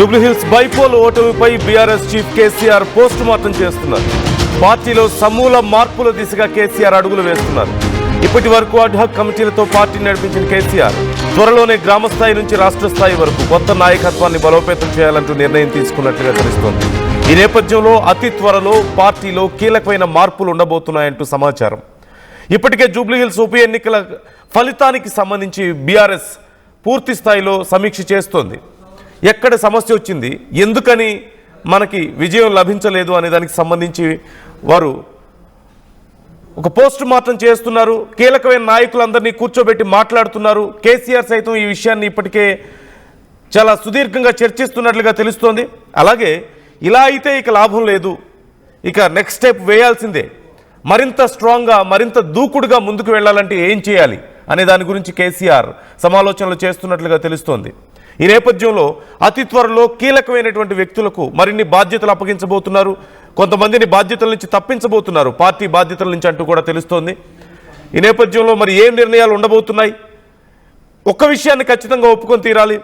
Jubilee Hills bypoll ఓటమిపై BRS chief KCR post mortem చేస్తున్నారు. పార్టీలో సమూల మార్పుల దిశగా కేసీఆర్ అడుగులు వేస్తున్నారు. ఇప్పటి వరకు అడ్హాక్ కమిటీలతో పార్టీ నడిపించిన కేసీఆర్ త్వరలోనే గ్రామ స్థాయి నుంచి రాష్ట్ర స్థాయి వరకు కొత్త నాయకత్వాన్ని బలోపేతం చేయాలంటూ నిర్ణయం తీసుకున్నట్లుగా తెలుస్తోంది. ఈ నేపథ్యంలో అతి త్వరలో పార్టీలో కీలకమైన మార్పులు ఉండబోతున్నాయంటూ సమాచారం. ఇప్పటికే జూబ్లీహిల్స్ ఉప ఎన్నికల ఫలితానికి సంబంధించి బీఆర్ఎస్ పూర్తి స్థాయిలో సమీక్ష చేస్తోంది. ఎక్కడ సమస్య వచ్చింది, ఎందుకని మనకి విజయం లభించలేదు అనే దానికి సంబంధించి వారు ఒక పోస్ట్ మార్టం చేస్తున్నారు. కీలకమైన నాయకులందరినీ కూర్చోబెట్టి మాట్లాడుతున్నారు. కేసీఆర్ సైతం ఈ విషయాన్ని ఇప్పటికే చాలా సుదీర్ఘంగా చర్చిస్తున్నట్లుగా తెలుస్తోంది. అలాగే ఇలా అయితే ఇక లాభం లేదు, ఇక నెక్స్ట్ స్టెప్ వేయాల్సిందే, మరింత స్ట్రాంగ్గా మరింత దూకుడుగా ముందుకు వెళ్ళాలంటే ఏం చేయాలి అనే దాని గురించి కేసీఆర్ సమాలోచనలు చేస్తున్నట్లుగా తెలుస్తోంది. ఈ నేపథ్యంలో అతి త్వరలో కీలకమైనటువంటి వ్యక్తులకు మరిన్ని బాధ్యతలు అప్పగించబోతున్నారు. కొంతమందిని బాధ్యతల నుంచి తప్పించబోతున్నారు, పార్టీ బాధ్యతల నుంచి అంటూ కూడా తెలుస్తోంది. ఈ నేపథ్యంలో మరి ఏం నిర్ణయాలు ఉండబోతున్నాయి? ఒక్క విషయాన్ని ఖచ్చితంగా ఒప్పుకొని తీరాలి.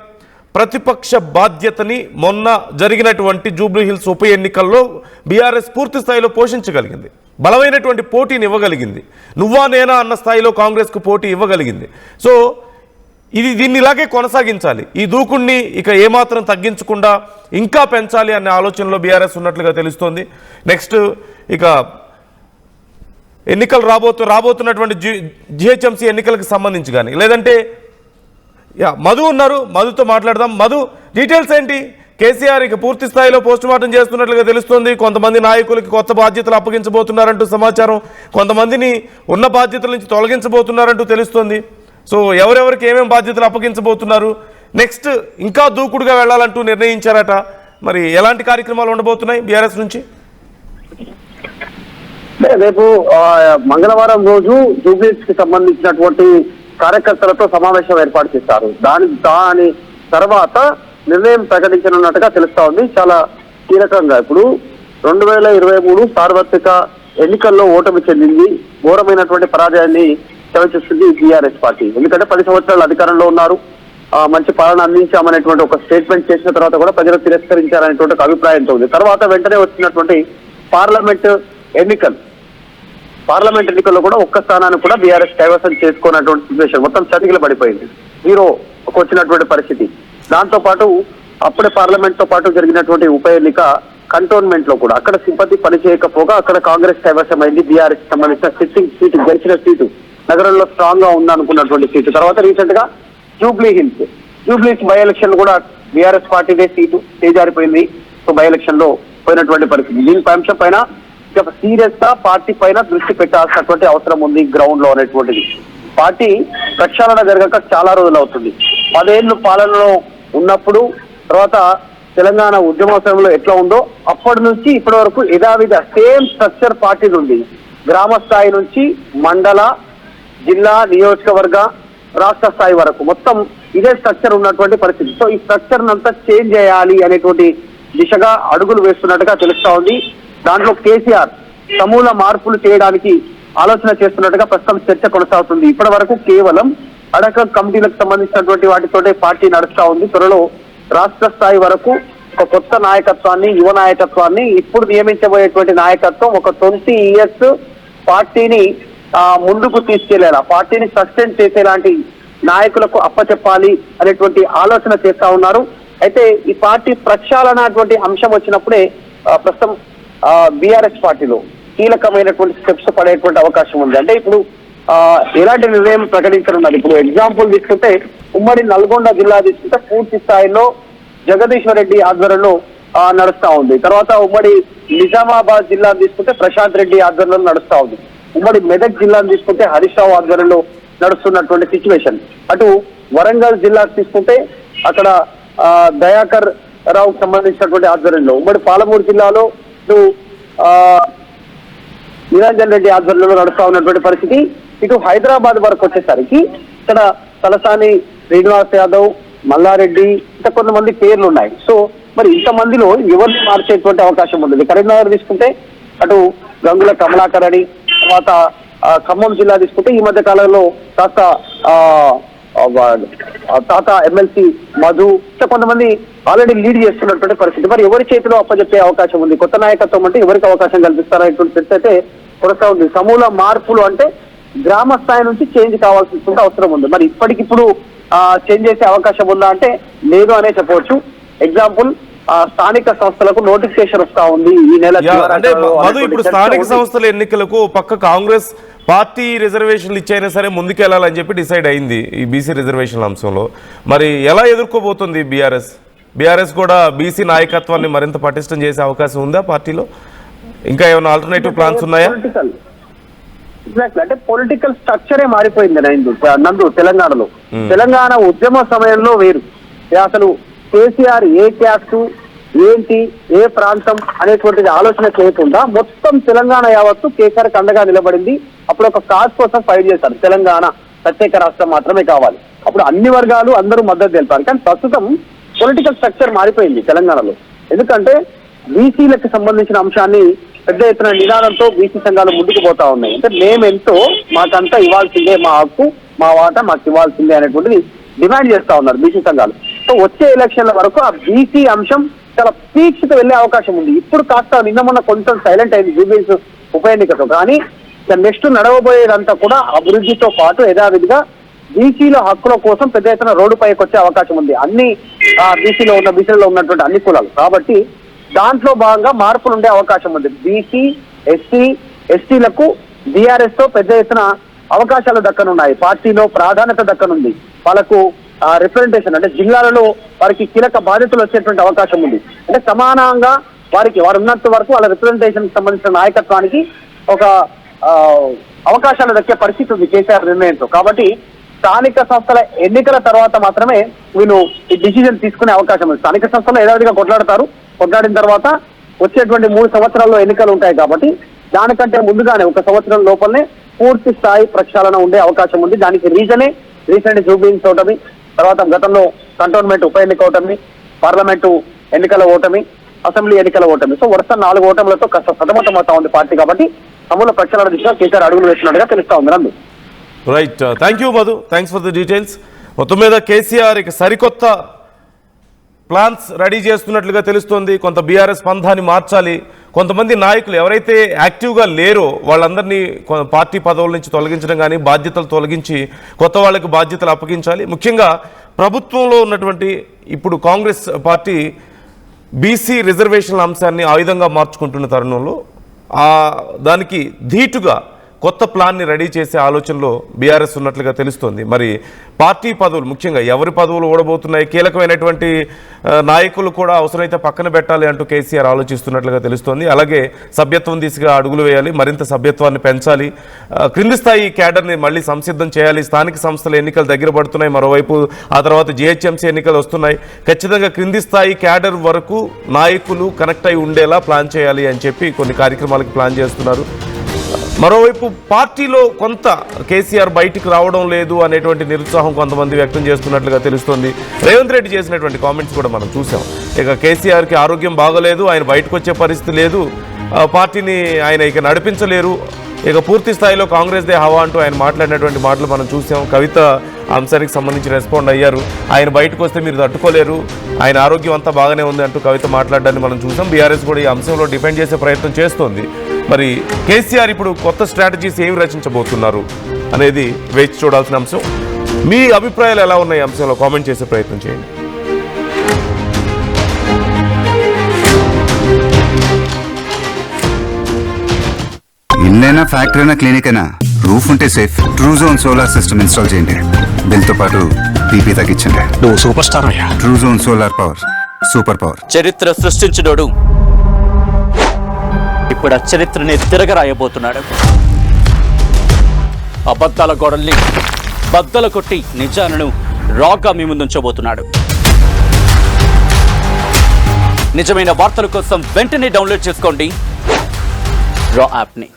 ప్రతిపక్ష బాధ్యతని మొన్న జరిగినటువంటి జూబ్లీహిల్స్ ఉప ఎన్నికల్లో బీఆర్ఎస్ పూర్తి స్థాయిలో పోషించగలిగింది. బలమైనటువంటి పోటీని ఇవ్వగలిగింది. నువ్వా నేనా అన్న స్థాయిలో కాంగ్రెస్కు పోటీ ఇవ్వగలిగింది. సో దీన్ని ఇలాగే కొనసాగించాలి. ఈ దూకుడిని ఇక ఏమాత్రం తగ్గించకుండా ఇంకా పెంచాలి అనే ఆలోచనలో బీఆర్ఎస్ ఉన్నట్లుగా తెలుస్తోంది. నెక్స్ట్ ఇక ఎన్నికలు రాబోతున్నటువంటి జిహెచ్ఎంసీ ఎన్నికలకు సంబంధించి కానీ, లేదంటే మధు ఉన్నారు, మధుతో మాట్లాడదాం. మధు, డీటెయిల్స్ ఏంటి? కేసీఆర్ ఇక పూర్తి స్థాయిలో పోస్ట్ మార్టం చేస్తున్నట్లుగా తెలుస్తోంది. కొంతమంది నాయకులకి కొత్త బాధ్యతలు అప్పగించబోతున్నారంటూ సమాచారం, కొంతమందిని ఉన్న బాధ్యతల నుంచి తొలగించబోతున్నారంటూ తెలుస్తోంది. సో ఎవరెవరికి ఏమేమి బాధ్యతలు అప్పగించబోతున్నారు, నెక్స్ట్ ఇంకా దూకుడుగా వెళ్ళాలంటూ నిర్ణయించారట. మరి ఎలాంటి కార్యక్రమాలు ఉండబోతున్నాయి బీఆర్ఎస్ నుంచి? రేపు మంగళవారం రోజు జూబ్లీహిల్స్ కి సంబంధించినటువంటి కార్యకర్తలతో సమావేశం ఏర్పాటు చేశారు. దాని తర్వాత నిర్ణయం ప్రకటించనున్నట్టుగా తెలుస్తా ఉంది. చాలా కీలకంగా ఇప్పుడు 2023 సార్వత్రిక ఎన్నికల్లో ఓటమి చెందింది. ఘోరమైనటువంటి పరాజయాన్ని చవిచూస్తుంది బీఆర్ఎస్ పార్టీ. ఎందుకంటే 10 సంవత్సరాలు అధికారంలో ఉన్నారు, మంచి పాలన అందించామనేటువంటి ఒక స్టేట్మెంట్ చేసిన తర్వాత కూడా ప్రజలు తిరస్కరించారనేటువంటి ఒక అభిప్రాయంతో ఉంది. తర్వాత వెంటనే వచ్చినటువంటి పార్లమెంట్ ఎన్నికల్లో కూడా ఒక్క స్థానాన్ని కూడా బీఆర్ఎస్ కైవసం చేసుకున్నటువంటి సిచ్యువేషన్, మొత్తం చతికిల పడిపోయింది. వచ్చినటువంటి పరిస్థితి. దాంతో పాటు అప్పుడే పార్లమెంట్ తో పాటు జరిగినటువంటి ఉప ఎన్నిక కంటోన్మెంట్ లో కూడా అక్కడ సింపతి పనిచేయకపోగా అక్కడ కాంగ్రెస్ కైవసం అయింది. బీఆర్ఎస్ సంబంధించిన సిట్టింగ్ సీటు, గెలిచిన సీటు, నగరంలో స్ట్రాంగ్ గా ఉందనుకున్నటువంటి సీటు. తర్వాత రీసెంట్ గా జూబ్లీహిల్స్ బై ఎలక్షన్ కూడా బీఆర్ఎస్ పార్టీదే సీటు చేజారిపోయింది. సో బై ఎలక్షన్ లో పోయినటువంటి పరిస్థితి. దీనిపై అంశం పైన సీరియస్ గా పార్టీ పైన దృష్టి పెట్టాల్సినటువంటి అవసరం ఉంది గ్రౌండ్ లో అనేటువంటిది. పార్టీ ప్రక్షాళన జరగక చాలా రోజులు అవుతుంది. 10 ఏళ్ళు పాలనలో ఉన్నప్పుడు, తర్వాత తెలంగాణ ఉద్యమోత్సవంలో ఎట్లా ఉందో అప్పటి నుంచి ఇప్పటి వరకు యథావిధ సేమ్ స్ట్రక్చర్ పార్టీ నుండి గ్రామ స్థాయి నుంచి మండల, జిల్లా, నియోజకవర్గ, రాష్ట్ర స్థాయి వరకు మొత్తం ఇదే స్ట్రక్చర్ ఉన్నటువంటి పరిస్థితి. సో ఈ స్ట్రక్చర్ అంతా చేంజ్ చేయాలి అనేటువంటి దిశగా అడుగులు వేస్తున్నట్టుగా తెలుస్తా ఉంది. దాంట్లో కేసీఆర్ సమూల మార్పులు చేయడానికి ఆలోచన చేస్తున్నట్టుగా ప్రస్తుతం చర్చ కొనసాగుతుంది. ఇప్పటి వరకు కేవలం అడక కమిటీలకు సంబంధించినటువంటి వాటితోటే పార్టీ నడుస్తా ఉంది. త్వరలో రాష్ట్ర స్థాయి వరకు ఒక కొత్త నాయకత్వాన్ని, యువ నాయకత్వాన్ని, ఇప్పుడు నియమించబోయేటువంటి నాయకత్వం ఒక 20 years పార్టీని ముందుకు తీసుకెళ్లేలా, పార్టీని సస్టైన్ చేసేలాంటి నాయకులకు అప్పచెప్పాలి అనేటువంటి ఆలోచన చేస్తా ఉన్నారు. అయితే ఈ పార్టీ ప్రక్షాళన అటువంటి అంశం వచ్చినప్పుడే ప్రస్తుతం బీఆర్ఎస్ పార్టీలో కీలకమైనటువంటి స్టెప్స్ పడేటువంటి అవకాశం ఉంది. అంటే ఇప్పుడు ఎలాంటి నిర్ణయం ప్రకటించనున్నారు? ఇప్పుడు ఎగ్జాంపుల్ తీసుకుంటే ఉమ్మడి నల్గొండ జిల్లా తీసుకుంటే పూర్తి స్థాయిలో జగదీశ్వర్ రెడ్డి ఆధ్వర్యంలో నడుస్తా ఉంది. తర్వాత ఉమ్మడి నిజామాబాద్ జిల్లా తీసుకుంటే ప్రశాంత్ రెడ్డి ఆధ్వర్యంలో నడుస్తా ఉంది. ఉమ్మడి మెదక్ జిల్లాను తీసుకుంటే హరీష్ రావు ఆధ్వర్యంలో నడుస్తున్నటువంటి సిచ్యువేషన్. అటు వరంగల్ జిల్లా తీసుకుంటే అక్కడ దయాకర్ రావుకు సంబంధించినటువంటి ఆధ్వర్యంలో, ఉమ్మడి పాలమూరు జిల్లాలో ఇటు నిరంజన్ రెడ్డి ఆధ్వర్యంలో నడుస్తా ఉన్నటువంటి పరిస్థితి. ఇటు హైదరాబాద్ వరకు వచ్చేసరికి ఇక్కడ తలసాని శ్రీనివాస్ యాదవ్, మల్లారెడ్డి, ఇంకా కొంతమంది పేర్లు ఉన్నాయి. సో మరి ఇంతమందిలో ఎవరిని మార్చేటువంటి అవకాశం ఉంటుంది? కరీంనగర్ తీసుకుంటే అటు గంగుల కమలాకర్ అని, తర్వాత ఖమ్మం జిల్లా తీసుకుంటే ఈ మధ్య కాలంలో కాస్త తాత ఎమ్మెల్సీ మధు కొంతమంది ఆల్రెడీ లీడ్ చేస్తున్నటువంటి పరిస్థితి. మరి ఎవరి చేతిలో అప్పచెప్పే అవకాశం ఉంది? కొత్త నాయకత్వం అంటే ఎవరికి అవకాశం కల్పిస్తారనేటువంటి చర్చ అయితే కొనసాగుతుంది ఉంది. సమూల మార్పులు అంటే గ్రామ స్థాయి నుంచి చేంజ్ కావాల్సిన అవసరం ఉంది. మరి ఇప్పటికిప్పుడు చేంజ్ చేసే అవకాశం ఉందా అంటే లేదు అనే చెప్పవచ్చు. ఎగ్జాంపుల్ స్థానిక సంస్థలకు నోటిఫికేషన్ వస్తా ఉంది ఈ నెల. అంటే మధు, ఇప్పుడు స్థానిక సంస్థల ఎన్నికలకు పక్క కాంగ్రెస్ పార్టీ రిజర్వేషన్లు ఇచ్చైనా సరే ముందుకెళ్లాలని చెప్పి డిసైడ్ అయింది ఈ బీసీ రిజర్వేషన్ల అంశంలో. మరి ఎలా ఎదుర్కోబోతుంది బీఆర్ఎస్ కూడా బీసీ నాయకత్వాన్ని మరింత పటిష్టం చేసే అవకాశం ఉందా పార్టీలో? ఇంకా ఏమైనా ఆల్టర్నేటివ్ ప్లాన్స్ ఉన్నాయా? అంటే పొలిటికల్ స్ట్రక్చరే మారిపోయింది నందు తెలంగాణలో. తెలంగాణ ఉద్యమ సమయంలో వేరు. అసలు కేసీఆర్ ఏ క్యాస్ట్ ఏంటి ఏ ప్రాంతం అనేటువంటిది ఆలోచన చేయకుండా మొత్తం తెలంగాణ యావత్తు కేసీఆర్ అండగా నిలబడింది. అప్పుడు ఒక కాజ్ కోసం ఫైట్ చేశారు. తెలంగాణ ప్రత్యేక రాష్ట్రం మాత్రమే కావాలి. అప్పుడు అన్ని వర్గాలు అందరూ మద్దతు తెలిపారు. కానీ ప్రస్తుతం పొలిటికల్ స్ట్రక్చర్ మారిపోయింది తెలంగాణలో. ఎందుకంటే బీసీలకు సంబంధించిన అంశాన్ని పెద్ద ఎత్తున నినాదంతో బీసీ సంఘాలు ముందుకు పోతా ఉన్నాయి. అంటే మేమెంతో మాకంతా ఇవ్వాల్సిందే, మా హక్కు మా వాటా మాకు ఇవ్వాల్సిందే అనేటువంటిది డిమాండ్ చేస్తా ఉన్నారు బీసీ సంఘాలు. సో వచ్చే ఎలక్షన్ల వరకు ఆ బీసీ అంశం చాలా పీక్స్కి వెళ్లే అవకాశం ఉంది. ఇప్పుడు కాస్త నిన్న మొన్న కొంచెం సైలెంట్ అయింది జూబ్లీస్ ఉప ఎన్నికతో. కానీ నెక్స్ట్ నడవబోయేదంతా కూడా అభివృద్ధితో పాటు యథావిధిగా బీసీల హక్కుల కోసం పెద్ద ఎత్తున రోడ్డు పైకి వచ్చే అవకాశం ఉంది. అన్ని బీసీలో ఉన్నటువంటి అన్ని కులాలు కాబట్టి దాంట్లో భాగంగా మార్పులు ఉండే అవకాశం ఉంది. బీసీ ఎస్టీలకు బీఆర్ఎస్ తో పెద్ద ఎత్తున అవకాశాలు దక్కనున్నాయి. పార్టీలో ప్రాధాన్యత దక్కనుంది. వాళ్ళకు రిప్రజెంటేషన్ అంటే జిల్లాలలో వారికి కీలక బాధ్యతలు వచ్చేటువంటి అవకాశం ఉంది. అంటే సమానంగా వారు ఉన్నంత వరకు వాళ్ళ రిప్రజెంటేషన్ సంబంధించిన నాయకత్వానికి ఒక అవకాశాలు దక్కే పరిస్థితి ఉంది కేసీఆర్ నిర్ణయంతో. కాబట్టి స్థానిక సంస్థల ఎన్నికల తర్వాత మాత్రమే వీళ్ళు ఈ డిసిజన్ తీసుకునే అవకాశం ఉంది. స్థానిక సంస్థలు యథావిధిగా కొట్లాడిన తర్వాత వచ్చేటువంటి 3 సంవత్సరాల్లో ఎన్నికలు ఉంటాయి. కాబట్టి దానికంటే ముందుగానే 1 సంవత్సరం లోపలనే పూర్తి స్థాయి ప్రక్షాళన ఉండే అవకాశం ఉంది. దానికి రీసెంట్ జూబ్లీస్ ఓటమి, తర్వాత గతంలో కంటోన్మెంట్ ఉప ఎన్నిక ఓటమి, పార్లమెంటు ఎన్నికల ఓటమి, అసెంబ్లీ ఎన్నికల ఓటమి. సో వరుస 4 ఓటములతో కాస్త సతమతమవుతా ఉంది పార్టీ. కాబట్టి సమూల ప్రక్షాళన దిశగా కేసీఆర్ అడుగులు వేస్తున్నట్టుగా తెలుస్తా ఉంది. రండి. Right, thank you Madhu, thanks for the details. మొత్తం మీద కేసీఆర్ ఇక సరికొత్త ప్లాన్స్ రెడీ చేస్తున్నట్లుగా తెలుస్తోంది. కొంత బీఆర్ఎస్ పంథాన్ని మార్చాలి. కొంతమంది నాయకులు ఎవరైతే యాక్టివ్గా లేరో వాళ్ళందరినీ పార్టీ పదవుల నుంచి తొలగించడం కానీ బాధ్యతలు తొలగించి కొత్త వాళ్ళకి బాధ్యతలు అప్పగించాలి. ముఖ్యంగా ప్రభుత్వంలో ఉన్నటువంటి ఇప్పుడు కాంగ్రెస్ పార్టీ బీసీ రిజర్వేషన్ల అంశాన్ని ఆయుధంగా మార్చుకుంటున్న తరుణంలో దానికి ధీటుగా కొత్త ప్లాన్ని రెడీ చేసే ఆలోచనలో బీఆర్ఎస్ ఉన్నట్లుగా తెలుస్తోంది. మరి పార్టీ పదవులు ముఖ్యంగా ఎవరి పదవులు ఓడబోతున్నాయి, కీలకమైనటువంటి నాయకులు కూడా అవసరమైతే పక్కన పెట్టాలి అంటూ కేసీఆర్ ఆలోచిస్తున్నట్లుగా తెలుస్తోంది. అలాగే సభ్యత్వం దిశగా అడుగులు వేయాలి, మరింత సభ్యత్వాన్ని పెంచాలి, క్రింది స్థాయి క్యాడర్ని మళ్ళీ సంసిద్ధం చేయాలి. స్థానిక సంస్థల ఎన్నికలు దగ్గర పడుతున్నాయి. మరోవైపు ఆ తర్వాత జీహెచ్ఎంసీ ఎన్నికలు వస్తున్నాయి. ఖచ్చితంగా క్రింది స్థాయి క్యాడర్ వరకు నాయకులు కనెక్ట్ అయి ఉండేలా ప్లాన్ చేయాలి అని చెప్పి కొన్ని కార్యక్రమాలకు ప్లాన్ చేస్తున్నారు. మరోవైపు పార్టీలో కొంత కేసీఆర్ బయటికి రావడం లేదు అనేటువంటి నిరుత్సాహం కొంతమంది వ్యక్తం చేస్తున్నట్లుగా తెలుస్తోంది. రేవంత్ రెడ్డి చేసినటువంటి కామెంట్స్ కూడా మనం చూసాం. ఇక కేసీఆర్కి ఆరోగ్యం బాగలేదు, ఆయన బయటకు వచ్చే పరిస్థితి లేదు, పార్టీని ఆయన ఇక నడిపించలేరు, ఇక పూర్తి స్థాయిలో కాంగ్రెస్ దే హవా అంటూ ఆయన మాట్లాడినటువంటి మాటలు మనం చూసాం. కవిత అంశానికి సంబంధించి రెస్పాండ్ అయ్యారు. ఆయన బయటకు వస్తే మీరు తట్టుకోలేరు, ఆయన ఆరోగ్యం అంతా బాగానే ఉంది అంటూ కవిత మాట్లాడడాన్ని మనం చూసాం. బీఆర్ఎస్ కూడా ఈ అంశంలో డిఫెండ్ చేసే ప్రయత్నం చేస్తోంది. మరి కేసీఆర్ ఇప్పుడు కొత్త స్ట్రాటజీస్ ఏమి రచించబోతున్నారు అనేది వేచి చూడాల్సిన అంశం. మీ అభిప్రాయాలు ఎలా ఉన్నాయి అంశంలో కామెంట్ చేసే ప్రయత్నం చేయండి. ఇల్లైనా ఫ్యాక్టరీ అయినా క్లినిక్ అయినా రూఫ్ ఉంటే safe. Truzon solar system install చేయండి. బిల్తో పాటు పీపీ తగ్గించండి. నువ్వు సూపర్ స్టార్ అయ్యా. Truzon solar power, super power. చరిత్ర సృష్టించినోడు ఇప్పుడు ఆ చరిత్రని తిరగరాయబోతున్నాడు. అబద్ధాల గోడల్ని బద్దలు కొట్టి నిజాలను రాగా మీ ముందుంచబోతున్నాడు. నిజమైన వార్తల కోసం వెంటనే డౌన్లోడ్ చేసుకోండి రా యాప్ని.